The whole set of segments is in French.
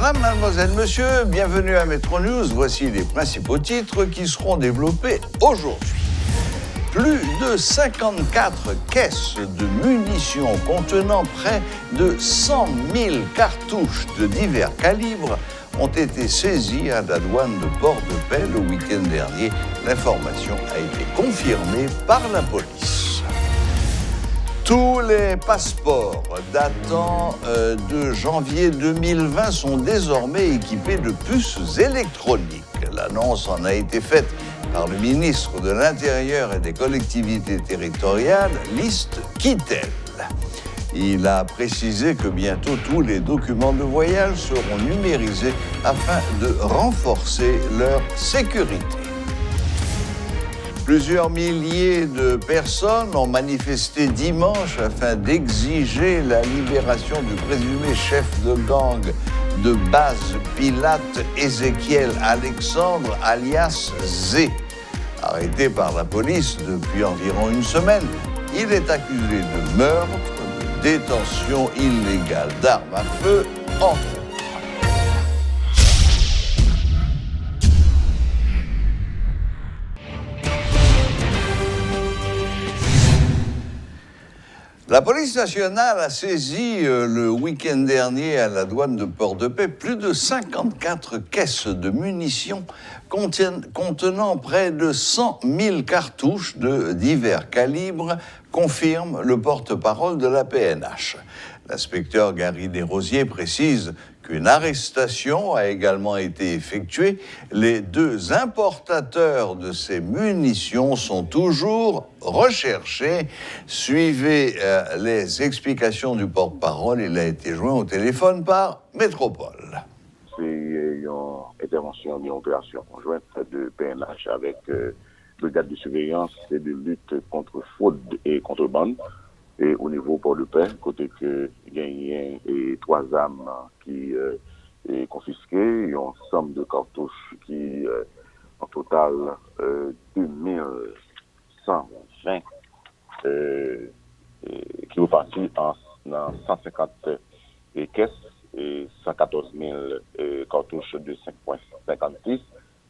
Madame, mademoiselle, monsieur, bienvenue à Metro News. Voici les principaux titres qui seront développés aujourd'hui. Plus de 54 caisses de munitions contenant près de 100 000 cartouches de divers calibres ont été saisies à la douane de Port-de-Paix le week-end dernier. L'information a été confirmée par la police. Tous les passeports datant de janvier 2020 sont désormais équipés de puces électroniques. L'annonce en a été faite par le ministre de l'Intérieur et des collectivités territoriales, Liste Kittel. Il a précisé que bientôt tous les documents de voyage seront numérisés afin de renforcer leur sécurité. Plusieurs milliers de personnes ont manifesté dimanche afin d'exiger la libération du présumé chef de gang de base Pilate Ézéchiel Alexandre, alias Z. Arrêté par la police depuis environ une semaine, il est accusé de meurtre, de détention illégale d'armes à feu, entre autres. La police nationale a saisi le week-end dernier à la douane de Port-de-Paix plus de 54 caisses de munitions contenant près de 100 000 cartouches de divers calibres, confirme le porte-parole de la PNH. L'inspecteur Gary Desrosiers précise qu'une arrestation a également été effectuée. Les deux importateurs de ces munitions sont toujours recherchés. Suivez les explications du porte-parole. Il a été joint au téléphone par Métropole. C'est une intervention, une opération conjointe de PNH avec brigade de surveillance et de lutte contre fraude et contrebande. Et au niveau Port-de-Paix, côté que il y a 3 armes qui est confisquées, un ensemble de cartouches qui, en total, 2120 qui ont parti en 150 caisses et 114 000 cartouches de 5,56,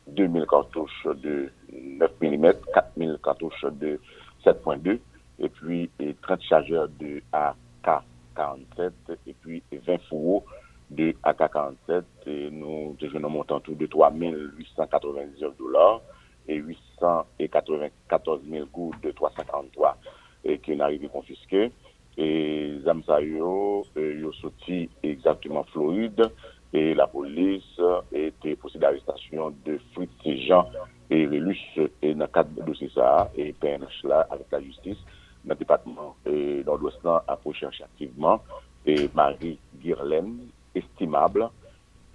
2000 cartouches de 9 mm, 4000 cartouches de 7,2 et puis 30 chargeurs de AK-47 et puis 20 fourreaux de AK-47 et nous avons un montant tout de $3,899 et 894 000 gouttes de 343 et qui est arrivé confisqué et Zamsayo yo sorti exactement Floride et la police était procédé d'arrestation de Fritz Jean et Relus et dans le cadre de dossier ça et PNH là avec la justice dans le département nord-ouest a recherché activement et Marie Guirlaine estimable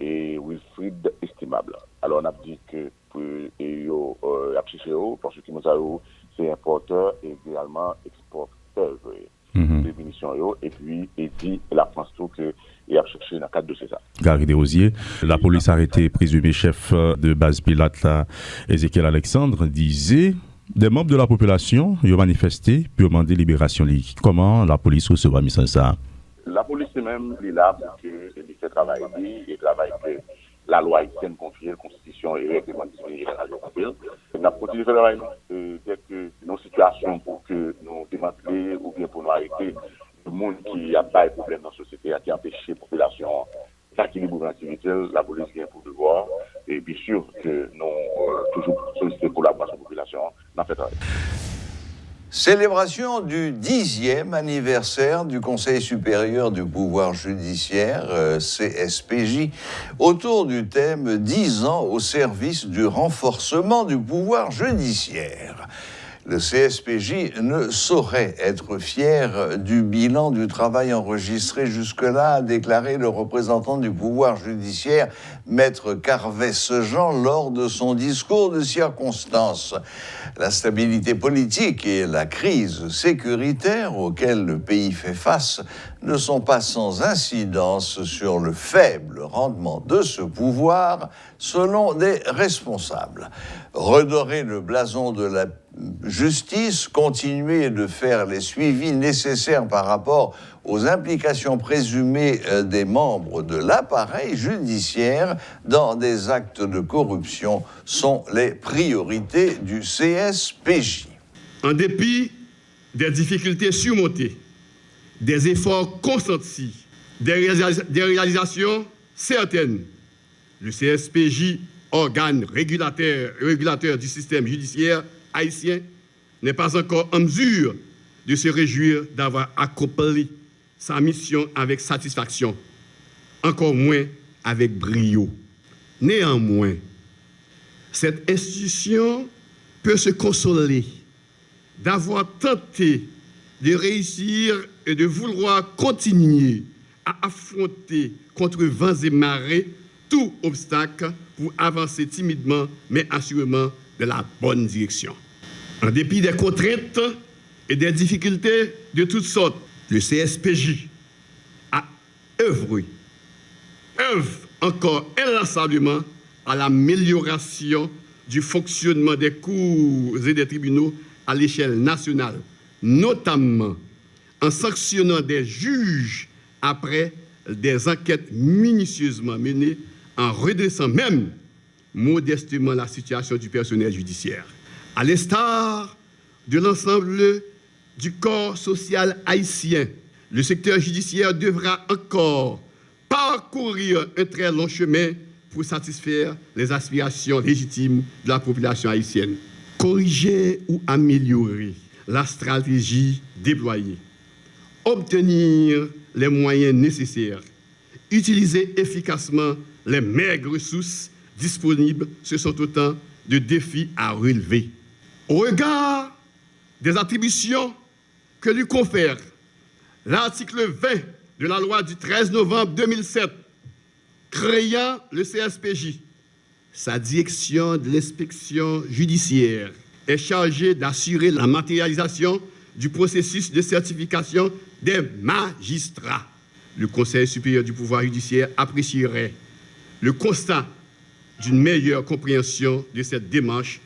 et Wilfried estimable. Alors on a dit que pour parce que c'est importeur et également exporteur de munitions et puis et dit la France tout que il a cherché dans le cadre de ça. Gary Desrosiers, la police a arrêté présumé chef de base Pilate Ézéchiel Alexandre disait des membres de la population ont manifesté pour demander libération. Comment la police recevra un message ça? La police même est là pour que fait travail et travail que la loi haïtienne confie, la constitution et le règlement général confie. Nous avons continué de faire travail dès que nos situations pour que nous démanteler ou bien pour nous arrêter le monde qui a pas de problème dans la société, qui empêche la population d'équilibrer l'activité, la police vient pour devoir et bien sûr que nous toujours solliciter la collaboration de la population dans ce travail. Célébration du 10e anniversaire du Conseil supérieur du pouvoir judiciaire, CSPJ, autour du thème « 10 ans au service du renforcement du pouvoir judiciaire ». Le CSPJ ne saurait être fier du bilan du travail enregistré jusque-là, a déclaré le représentant du pouvoir judiciaire, Maître Carvet-Sejean, lors de son discours de circonstance. La stabilité politique et la crise sécuritaire auxquelles le pays fait face ne sont pas sans incidence sur le faible rendement de ce pouvoir, selon des responsables. Redorer le blason de la justice, continuer de faire les suivis nécessaires par rapport aux implications présumées des membres de l'appareil judiciaire dans des actes de corruption sont les priorités du CSPJ. En dépit des difficultés surmontées, des efforts consentis, des réalisations certaines, le CSPJ, organe régulateur du système judiciaire haïtien, n'est pas encore en mesure de se réjouir d'avoir accompli sa mission avec satisfaction, encore moins avec brio. Néanmoins, cette institution peut se consoler d'avoir tenté de réussir et de vouloir continuer à affronter contre vents et marées tout obstacle pour avancer timidement, mais assurément de la bonne direction. En dépit des contraintes et des difficultés de toutes sortes, le CSPJ a œuvré encore inlassablement à l'amélioration du fonctionnement des cours et des tribunaux à l'échelle nationale, notamment en sanctionnant des juges après des enquêtes minutieusement menées, en redressant même modestement la situation du personnel judiciaire. À l'instar de l'ensemble du corps social haïtien, le secteur judiciaire devra encore parcourir un très long chemin pour satisfaire les aspirations légitimes de la population haïtienne. Corriger ou améliorer la stratégie déployée, obtenir les moyens nécessaires, utiliser efficacement les maigres ressources disponibles, ce sont autant de défis à relever. Au regard des attributions que lui confère l'article 20 de la loi du 13 novembre 2007, créant le CSPJ, sa direction de l'inspection judiciaire est chargée d'assurer la matérialisation du processus de certification des magistrats. Le Conseil supérieur du pouvoir judiciaire apprécierait le constat d'une meilleure compréhension de cette démarche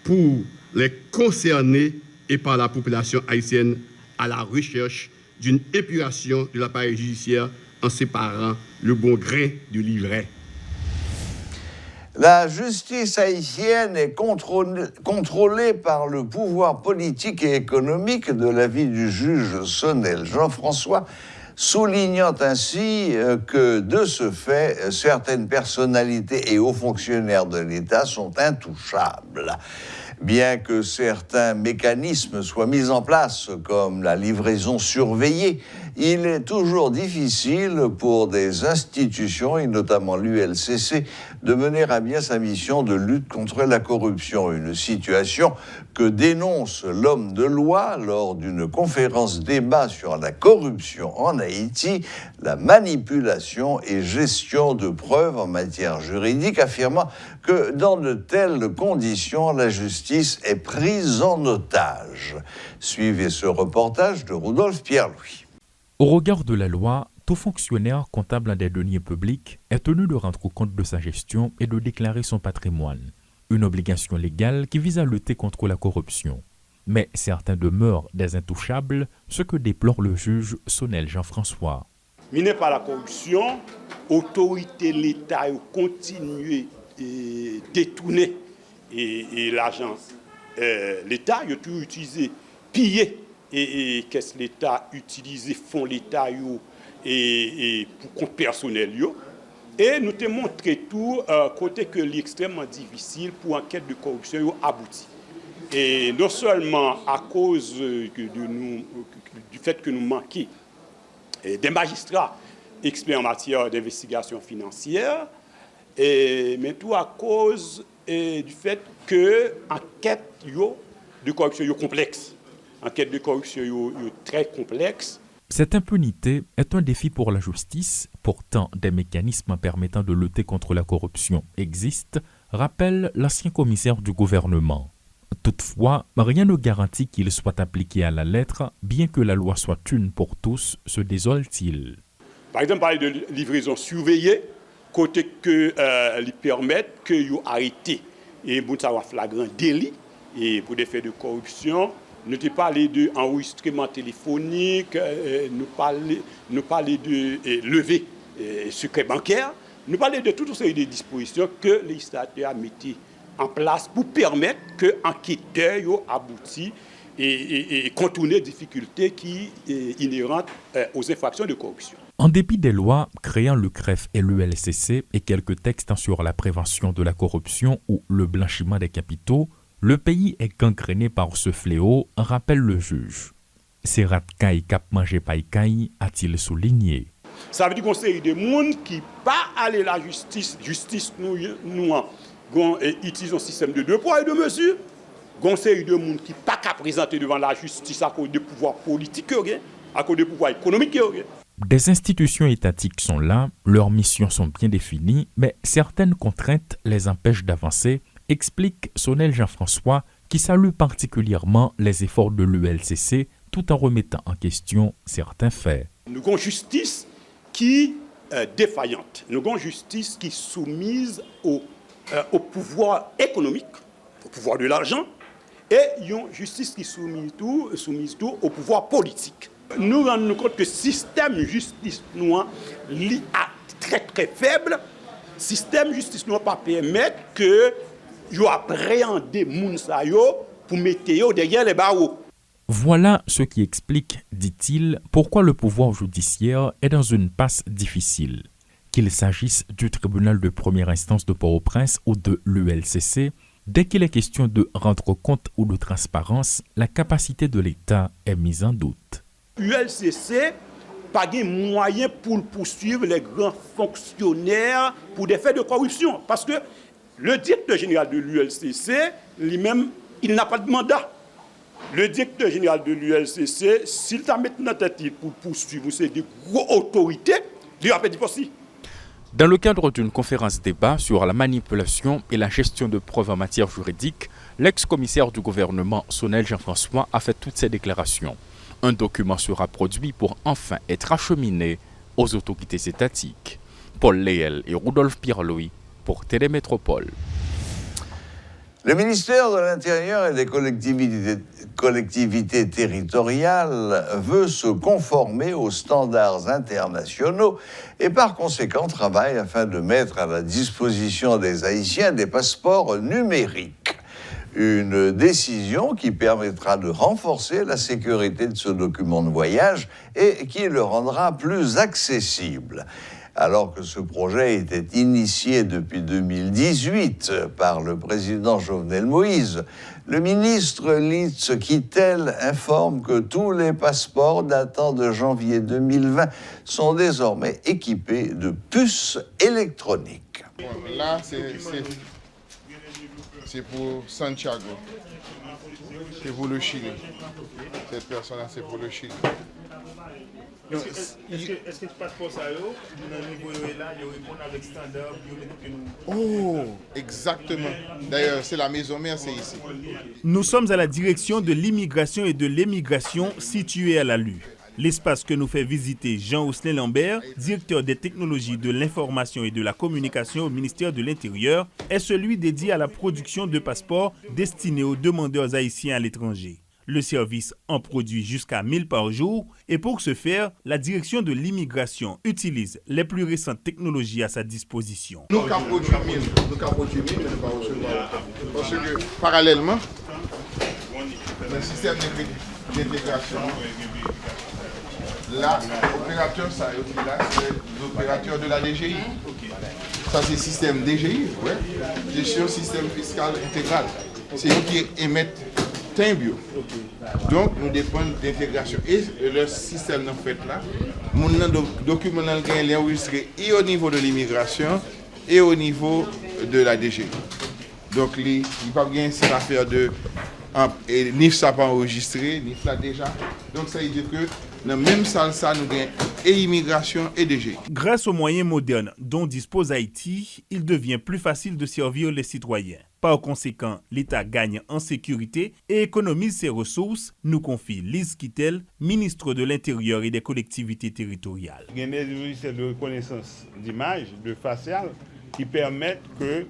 pour les concernés et par la population haïtienne à la recherche d'une épuration de l'appareil judiciaire en séparant le bon grain du livret. La justice haïtienne est contrôlée par le pouvoir politique et économique de l'avis du juge Sonnel Jean-François, soulignant ainsi que, de ce fait, certaines personnalités et hauts fonctionnaires de l'État sont intouchables. Bien que certains mécanismes soient mis en place, comme la livraison surveillée, il est toujours difficile pour des institutions, et notamment l'ULCC, de mener à bien sa mission de lutte contre la corruption. Une situation que dénonce l'homme de loi lors d'une conférence débat sur la corruption en Haïti, la manipulation et gestion de preuves en matière juridique, affirmant que dans de telles conditions, la justice est prise en otage. Suivez ce reportage de Rudolf Pierre-Louis. Au regard de la loi, tout fonctionnaire comptable des deniers publics est tenu de rendre compte de sa gestion et de déclarer son patrimoine. Une obligation légale qui vise à lutter contre la corruption. Mais certains demeurent des intouchables, ce que déplore le juge Sonnel Jean-François. Miné par la corruption, autorité l'État continue à détourner et l'argent. L'État a toujours utilisé, piller et qu'est-ce que l'État utilise, fonds l'État et pour compte personnel. Et nous te montré tout côté que l'extrêmement difficile pour enquête de corruption aboutit. Et non seulement à cause du fait que nous manquons des magistrats experts en matière d'investigation financière, mais tout à cause du fait que l'enquête de corruption est complexe. L'enquête de corruption est très complexe. Cette impunité est un défi pour la justice. Pourtant, des mécanismes permettant de lutter contre la corruption existent, rappelle l'ancien commissaire du gouvernement. Toutefois, rien ne garantit qu'il soit appliqué à la lettre, bien que la loi soit une pour tous, se désole-t-il. Par exemple, parler de livraison surveillée, côté que lui permettent que vous arrêtez et pour savoir flagrant délit et pour des faits de corruption. Nous te parlé de enregistrement téléphonique, nous parler de levée secret bancaire, nous parler de toute une série de dispositions que le législateur a mis en place pour permettre que enquêteurs aboutissent et contourner les difficultés qui sont inhérentes aux infractions de corruption. En dépit des lois créant le CREF et l'ULCC et quelques textes sur la prévention de la corruption ou le blanchiment des capitaux, le pays est gangréné par ce fléau, rappelle le juge. C'est Ratkaï Cap Mangé Païkaï, a-t-il souligné. Ça veut dire qu'on série de monde qui pas aller la justice nous utilisons un système de deux poids et deux mesures. On série de monde qui pas qu'à présenter devant la justice à cause de pouvoir politique, à cause de pouvoir économique. Des institutions étatiques sont là, leurs missions sont bien définies, mais certaines contraintes les empêchent d'avancer, explique Sonel Jean-François, qui salue particulièrement les efforts de l'ULCC tout en remettant en question certains faits. Nous avons une justice qui est défaillante, nous avons une justice qui est soumise au pouvoir économique, au pouvoir de l'argent, et une justice qui est soumise tout au pouvoir politique. Nous rendons compte que le système de justice noir est très très faible. Le système de justice noir ne pas permettre que vous appréhendez les gens pour mettre derrière les barreaux. Voilà ce qui explique, dit-il, pourquoi le pouvoir judiciaire est dans une passe difficile. Qu'il s'agisse du tribunal de première instance de Port-au-Prince ou de l'ULCC, dès qu'il est question de rendre compte ou de transparence, la capacité de l'État est mise en doute. L'ULCC pas de moyens pour poursuivre les grands fonctionnaires pour des faits de corruption. Parce que le directeur général de l'ULCC, lui-même, il n'a pas de mandat. Le directeur général de l'ULCC, s'il t'a mis dans tête pour poursuivre ces grosses autorités, il a pas dit possible. Dans le cadre d'une conférence débat sur la manipulation et la gestion de preuves en matière juridique, l'ex-commissaire du gouvernement, Sonel Jean-François, a fait toutes ces déclarations. Un document sera produit pour enfin être acheminé aux autorités étatiques. Paul Léel et Rudolf Pierre-Louis pour Télémétropole. Le ministère de l'Intérieur et des collectivités territoriales veut se conformer aux standards internationaux et par conséquent travaille afin de mettre à la disposition des Haïtiens des passeports numériques. Une décision qui permettra de renforcer la sécurité de ce document de voyage et qui le rendra plus accessible. Alors que ce projet était initié depuis 2018 par le président Jovenel Moïse, le ministre Litz Kittel informe que tous les passeports datant de janvier 2020 sont désormais équipés de puces électroniques. Là, c'est pour Santiago. C'est pour le Chili. Cette personne-là, c'est pour le Chili. Est-ce que tu passes pour ça, dans le niveau là, il répond avec standard biométrique? Oh, exactement. D'ailleurs, c'est la maison mère, c'est ici. Nous sommes à la direction de l'immigration et de l'émigration située à la LU. L'espace que nous fait visiter Jean-Ousselin Lambert, directeur des technologies de l'information et de la communication au ministère de l'Intérieur, est celui dédié à la production de passeports destinés aux demandeurs haïtiens à l'étranger. Le service en produit jusqu'à 1000 par jour et pour ce faire, la direction de l'immigration utilise les plus récentes technologies à sa disposition. Nous avons produit 1000, mais nous ne pas recevoir. Parce que parallèlement, le système d'intégration, là, l'opérateur, ça c'est l'opérateur de la DGI. Ça, c'est le système DGI, ouais. Gestion système fiscal intégral. C'est eux qui émettent bio. Donc, nous dépendons d'intégration. Et le système en fait là, mon document est enregistré et au niveau de l'immigration et au niveau de la DG. Donc, il n'y a pas bien cette affaire de NIF ça pas enregistré, NIF là déjà. Donc, ça veut dire que Dans même salle ça nous gagne et immigration et DGI. Grâce aux moyens modernes dont dispose Haïti, il devient plus facile de servir les citoyens. Par conséquent, l'État gagne en sécurité et économise ses ressources, nous confie Lise Kittel, ministre de l'Intérieur et des collectivités territoriales. Il y a des logiciels de reconnaissance d'image, de facial, qui permettent que,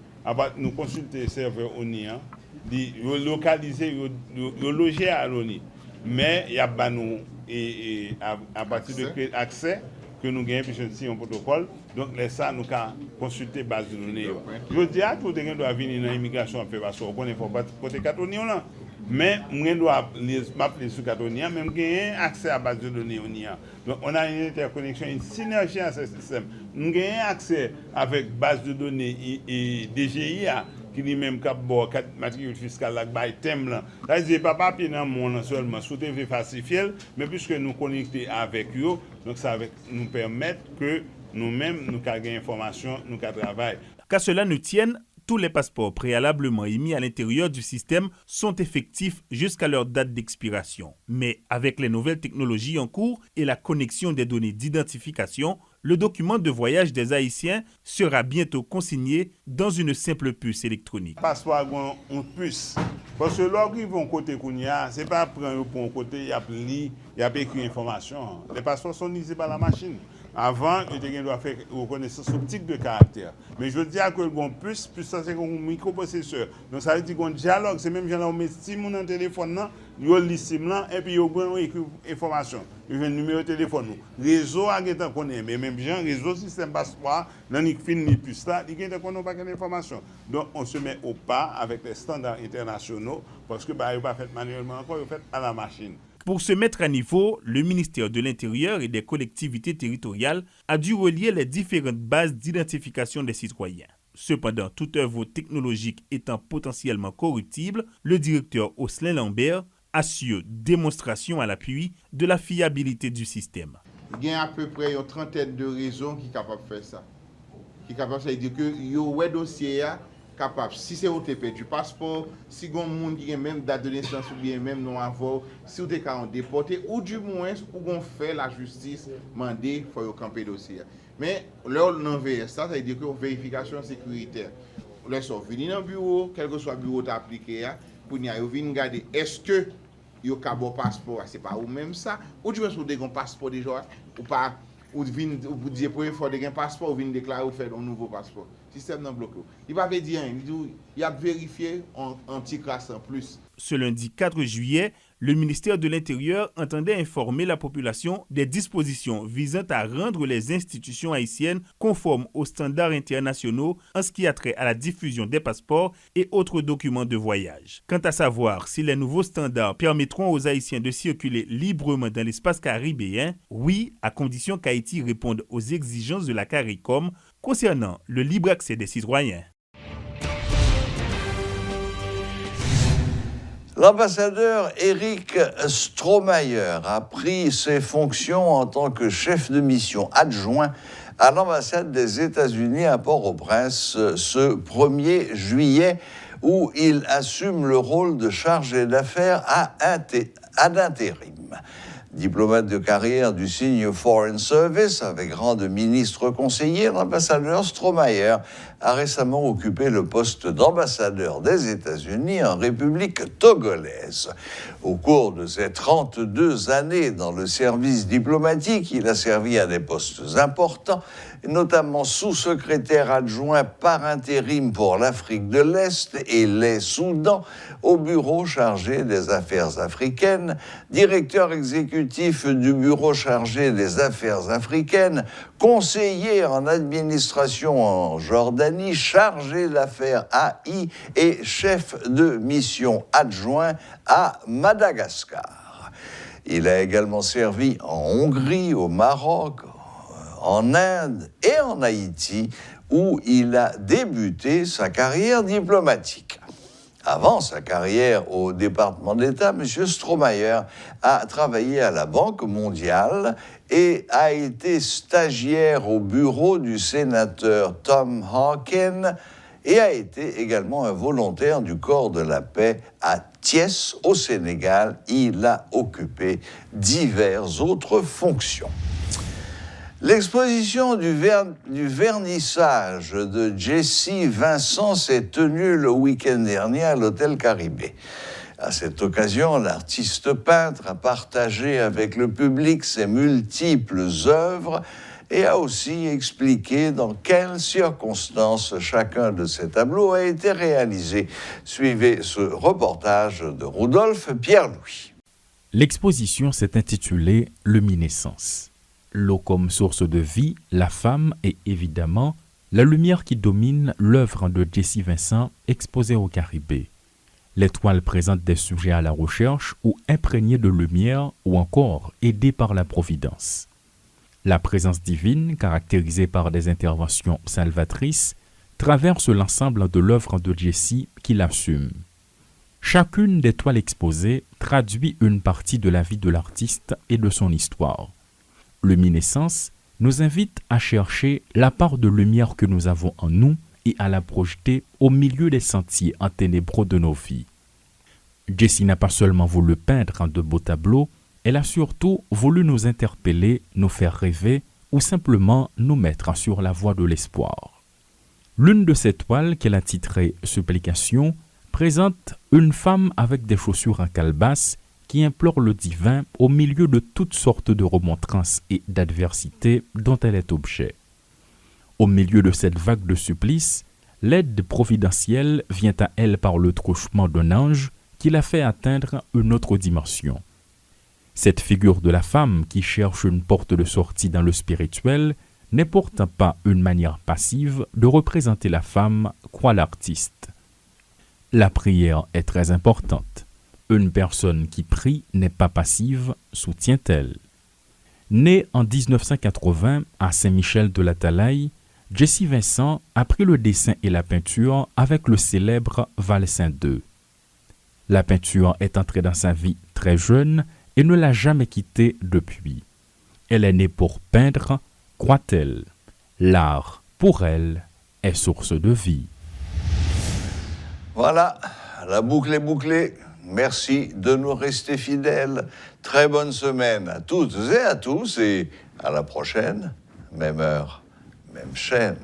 nous consulter les serveurs ONI, de localiser, de loger à l'ONI. Mais il y a à partir de accès que nous gagnons puis un protocole, donc ça nous can consulter base de données. Je dis à tout le monde doit venir dans l'immigration parce qu'on connaît faut pas côté catonion là. Mais on doit m'appeler sur catonion même gagner accès à base de données ONIA. Donc on a une interconnexion, une synergie à ce système. Nous gagnons accès avec base de données et DGI qui dit même cap bon matricule fiscale là bail thème là. Ça dit pas papier dans monde seulement sous TV falsifié mais puisque nous connecter avec eux donc ça va nous permettre que nous-mêmes nous gagner information nous travailler. Qu'à cela ne tienne, tous les passeports préalablement émis à l'intérieur du système sont effectifs jusqu'à leur date d'expiration. Mais avec les nouvelles technologies en cours et la connexion des données d'identification, le document de voyage des Haïtiens sera bientôt consigné dans une simple puce électronique. Passeport une puce. Parce que lorsqu'ils vont côté Kounia, c'est pas prendre pour un côté, il y a pli, il y a écrit information. Les passeports sont lisés par la machine. Avant, il doit faire reconnaissance optique de caractère. Mais je dis que le puce, ça c'est un microprocesseur. Donc ça veut dire qu'on dialogue, c'est même genre on met Simon dans le téléphone là, il lit Sim là et puis il écrit information. Il a un numéro de téléphone. Réseau a été connaît, mais même gens réseau système passeport, dans il finit puce là, il a connaît pas d'information. Donc on se met au pas avec les standards internationaux parce que il pas fait manuellement encore, il fait à la machine. Pour se mettre à niveau, le ministère de l'Intérieur et des collectivités territoriales a dû relier les différentes bases d'identification des citoyens. Cependant, toute œuvre technologique étant potentiellement corruptible, le directeur Jocelyn Lambert assure démonstration à l'appui de la fiabilité du système. Il y a à peu près une trentaine de raisons qui sont capables de faire ça. Qui sont capables de dire que le dossier capable, si c'est OTP du passeport, si il y a un monde qui a même date de naissance ou bien même non avant, si vous êtes déporté, ou du moins, on fait la justice, demander pour camper le dossier. Mais là, on veut ça, ça veut dire que vérification sécuritaire. Là, sont venus dans le bureau, quel que soit le bureau appliqué, pour venir regarder est-ce que il y a un bon passeport, c'est pas ou même ça, ou du moins, vous avez un passeport déjà, ou pas. Ou vous dites pour une fois de un passeport, ou venez déclarer ou faire un nouveau passeport. Le système non bloqué. Il va dire il a vérifié en petit classe en plus. Ce lundi 4 juillet, le ministère de l'Intérieur entendait informer la population des dispositions visant à rendre les institutions haïtiennes conformes aux standards internationaux en ce qui a trait à la diffusion des passeports et autres documents de voyage. Quant à savoir si les nouveaux standards permettront aux Haïtiens de circuler librement dans l'espace caribéen, oui, à condition qu'Haïti réponde aux exigences de la CARICOM concernant le libre accès des citoyens. L'ambassadeur Éric Strohmayer a pris ses fonctions en tant que chef de mission adjoint à l'ambassade des États-Unis à Port-au-Prince ce 1er juillet, où il assume le rôle de chargé d'affaires à l'intérim. Diplomate de carrière du signe Foreign Service avec rang de ministre conseiller, l'ambassadeur Strohmayer a récemment occupé le poste d'ambassadeur des États-Unis en République togolaise. Au cours de ses 32 années dans le service diplomatique, il a servi à des postes importants, notamment sous-secrétaire adjoint par intérim pour l'Afrique de l'Est et les Soudans, au bureau chargé des affaires africaines, directeur exécutif du bureau chargé des affaires africaines, conseiller en administration en Jordanie, chargé d'affaires AI et chef de mission adjoint à Madagascar. Il a également servi en Hongrie, au Maroc, en Inde et en Haïti, où il a débuté sa carrière diplomatique. Avant sa carrière au département d'État, M. Strohmayer a travaillé à la Banque mondiale et a été stagiaire au bureau du sénateur Tom Harkin et a été également un volontaire du corps de la paix à Thiès, au Sénégal. Il a occupé diverses autres fonctions. L'exposition du vernissage de Jessie Vincent s'est tenue le week-end dernier à l'Hôtel Caribé. À cette occasion, l'artiste peintre a partagé avec le public ses multiples œuvres et a aussi expliqué dans quelles circonstances chacun de ces tableaux a été réalisé. Suivez ce reportage de Rudolph Pierre-Louis. L'exposition s'est intitulée « Luminescence ». L'eau comme source de vie, la femme et évidemment la lumière qui domine l'œuvre de Jessie Vincent exposée au Caribé. Les toiles présentent des sujets à la recherche ou imprégnés de lumière ou encore aidés par la providence. La présence divine, caractérisée par des interventions salvatrices, traverse l'ensemble de l'œuvre de Jessie qui l'assume. Chacune des toiles exposées traduit une partie de la vie de l'artiste et de son histoire. Luminescence nous invite à chercher la part de lumière que nous avons en nous et à la projeter au milieu des sentiers enténébreux de nos vies. Jessie n'a pas seulement voulu peindre de beaux tableaux, elle a surtout voulu nous interpeller, nous faire rêver ou simplement nous mettre sur la voie de l'espoir. L'une de ces toiles, qu'elle a titrée « Supplication », présente une femme avec des chaussures en calebasse qui implore le divin au milieu de toutes sortes de remontrances et d'adversités dont elle est objet. Au milieu de cette vague de supplices, l'aide providentielle vient à elle par le truchement d'un ange qui la fait atteindre une autre dimension. Cette figure de la femme qui cherche une porte de sortie dans le spirituel n'est pourtant pas une manière passive de représenter la femme, croit l'artiste. La prière est très importante. Une personne qui prie n'est pas passive, soutient-elle. Née en 1980 à Saint-Michel-de-la-Talaye, Jessie Vincent a pris le dessin et la peinture avec le célèbre Valsin II. La peinture est entrée dans sa vie très jeune et ne l'a jamais quittée depuis. Elle est née pour peindre, croit-elle. L'art, pour elle, est source de vie. Voilà, la boucle est bouclée. Merci de nous rester fidèles. Très bonne semaine à toutes et à tous et à la prochaine, même heure, même chaîne.